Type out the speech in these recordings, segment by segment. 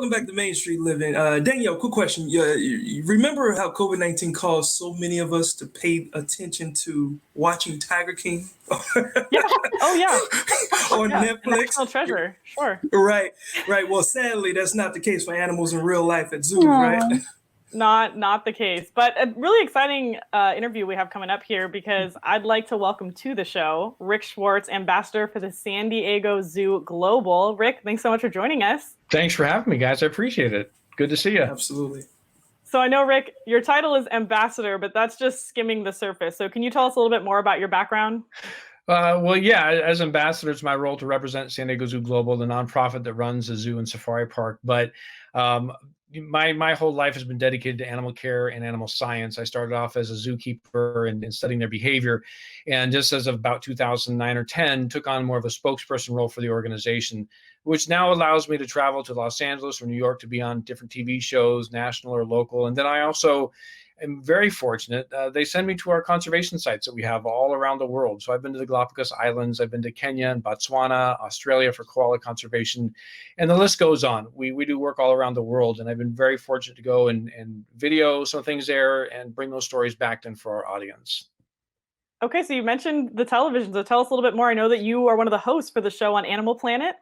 welcome back to Main Street Living. Danielle, quick question. You remember how COVID-19 caused so many of us to pay attention to watching Tiger King Yeah. Oh, yeah. on Yeah. Netflix? National treasure. Sure. Right, right. Well, sadly, that's not the case for animals in real life at zoos, right? Not the case, but a really exciting interview we have coming up here because I'd like to welcome to the show Rick Schwartz, ambassador for the San Diego Zoo Global. Rick, thanks so much for joining us. Thanks for having me, guys. I appreciate it. Good to see you. Absolutely. So I know, Rick, your title is ambassador, but that's just skimming the surface. So can you tell us a little bit more about your background? Well, yeah, as ambassador, it's my role to represent San Diego Zoo Global, the nonprofit that runs the zoo and safari park. But my whole life has been dedicated to animal care and animal science. I started off as a zookeeper and studying their behavior. And just as of about 2009 or 10, took on more of a spokesperson role for the organization, which now allows me to travel to Los Angeles or New York to be on different TV shows, national or local. And then I also am very fortunate. They send me to our conservation sites that we have all around the world. So I've been to the Galapagos Islands, I've been to Kenya and Botswana, Australia for koala conservation, and the list goes on. We do work all around the world, and I've been very fortunate to go and video some things there and bring those stories back in for our audience. Okay, so you mentioned the television, so tell us a little bit more. I know that you are one of the hosts for the show on Animal Planet.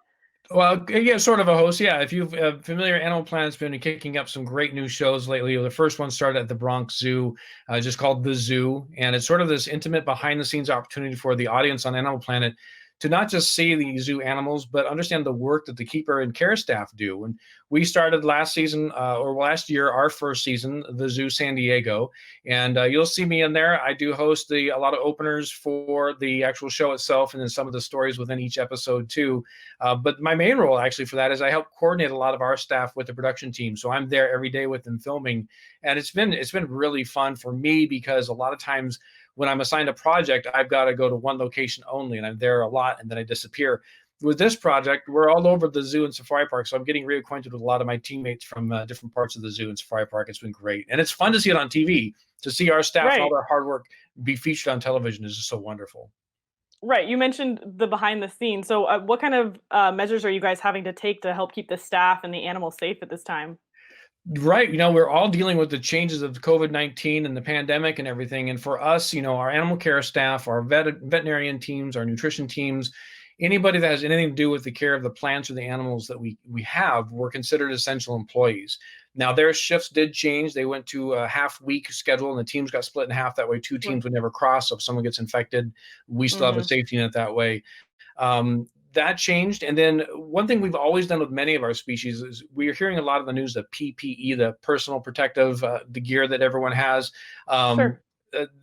Well, yeah, sort of a host. Yeah, if you're familiar, Animal Planet's been kicking up some great new shows lately. The first one started at the Bronx Zoo, just called The Zoo. And it's sort of this intimate behind-the-scenes opportunity for the audience on Animal Planet to not just see the zoo animals, but understand the work that the keeper and care staff do. And we started last season, or last year, our first season, the Zoo San Diego. And you'll see me in there. I do host a lot of openers for the actual show itself, and then some of the stories within each episode too. But my main role actually for that is I help coordinate a lot of our staff with the production team. So I'm there every day with them filming. And it's been really fun for me because a lot of times when I'm assigned a project, I've got to go to one location only, and I'm there a lot, and then I disappear. With this project, we're all over the zoo and safari park, so I'm getting reacquainted with a lot of my teammates from different parts of the zoo and safari park. It's been great, and it's fun to see it on TV. To see our staff and all their hard work be featured on television is just so wonderful. Right. You mentioned the behind the scenes. So what kind of measures are you guys having to take to help keep the staff and the animals safe at this time? Right. We're all dealing with the changes of COVID-19 and the pandemic and everything. And for us, our animal care staff, our veterinarian teams, our nutrition teams, anybody that has anything to do with the care of the plants or the animals that we have, we're considered essential employees. Now, their shifts did change. They went to a half-week schedule, and the teams got split in half. That way, two teams would never cross. So if someone gets infected, we still have a safety net that way. That changed. And then one thing we've always done with many of our species is we're hearing a lot of the news, the PPE, the personal protective, the gear that everyone has. Sure.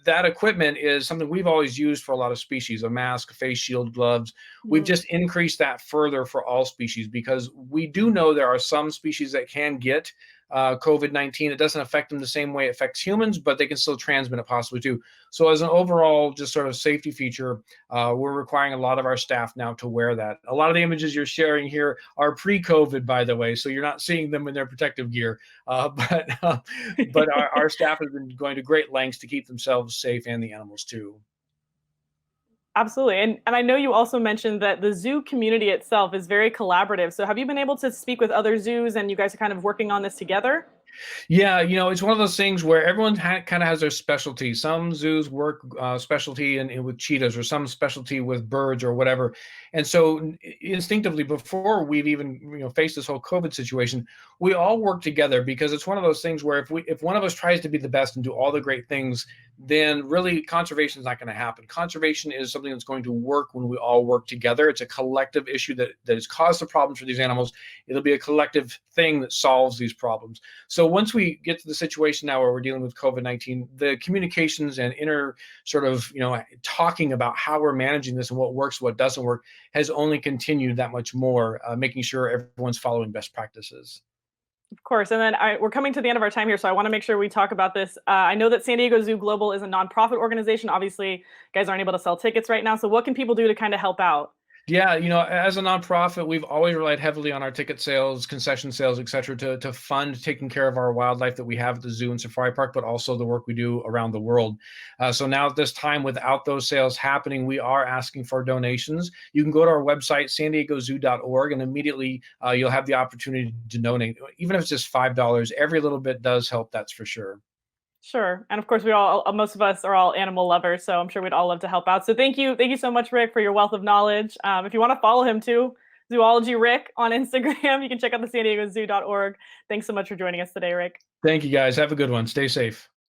That equipment is something we've always used for a lot of species, a mask, face shield, gloves. We've just increased that further for all species because we do know there are some species that can get COVID-19. It doesn't affect them the same way it affects humans, but they can still transmit it possibly too. So as an overall just sort of safety feature, we're requiring a lot of our staff now to wear that. A lot of the images you're sharing here are pre-COVID, by the way, so you're not seeing them in their protective gear. But our staff has been going to great lengths to keep themselves safe and the animals too. Absolutely. And I know you also mentioned that the zoo community itself is very collaborative. So have you been able to speak with other zoos and you guys are kind of working on this together? Yeah, it's one of those things where everyone kind of has their specialty. Some zoos work specialty with cheetahs or some specialty with birds or whatever. And so instinctively, before we've even faced this whole COVID situation, we all work together because it's one of those things where if one of us tries to be the best and do all the great things, then really conservation is not going to happen. Conservation is something that's going to work when we all work together. It's a collective issue that has caused the problems for these animals. It'll be a collective thing that solves these problems. So once we get to the situation now where we're dealing with COVID-19, the communications and inner sort of, talking about how we're managing this and what works, what doesn't work has only continued that much more, making sure everyone's following best practices. Of course. And then we're coming to the end of our time here, so I want to make sure we talk about this. I know that San Diego Zoo Global is a nonprofit organization. Obviously, you guys aren't able to sell tickets right now. So what can people do to kind of help out? Yeah, as a nonprofit, we've always relied heavily on our ticket sales, concession sales, et cetera, to fund taking care of our wildlife that we have at the zoo and safari park, but also the work we do around the world. So now at this time, without those sales happening, we are asking for donations. You can go to our website, sandiegozoo.org, and immediately you'll have the opportunity to donate. Even if it's just $5, every little bit does help, that's for sure. Sure. And of course, most of us are all animal lovers, so I'm sure we'd all love to help out. So thank you so much, Rick, for your wealth of knowledge. If you want to follow him too, Zoology Rick on Instagram, you can check out the sandiegozoo.org. Thanks so much for joining us today, Rick. Thank you, guys. Have a good one. Stay safe.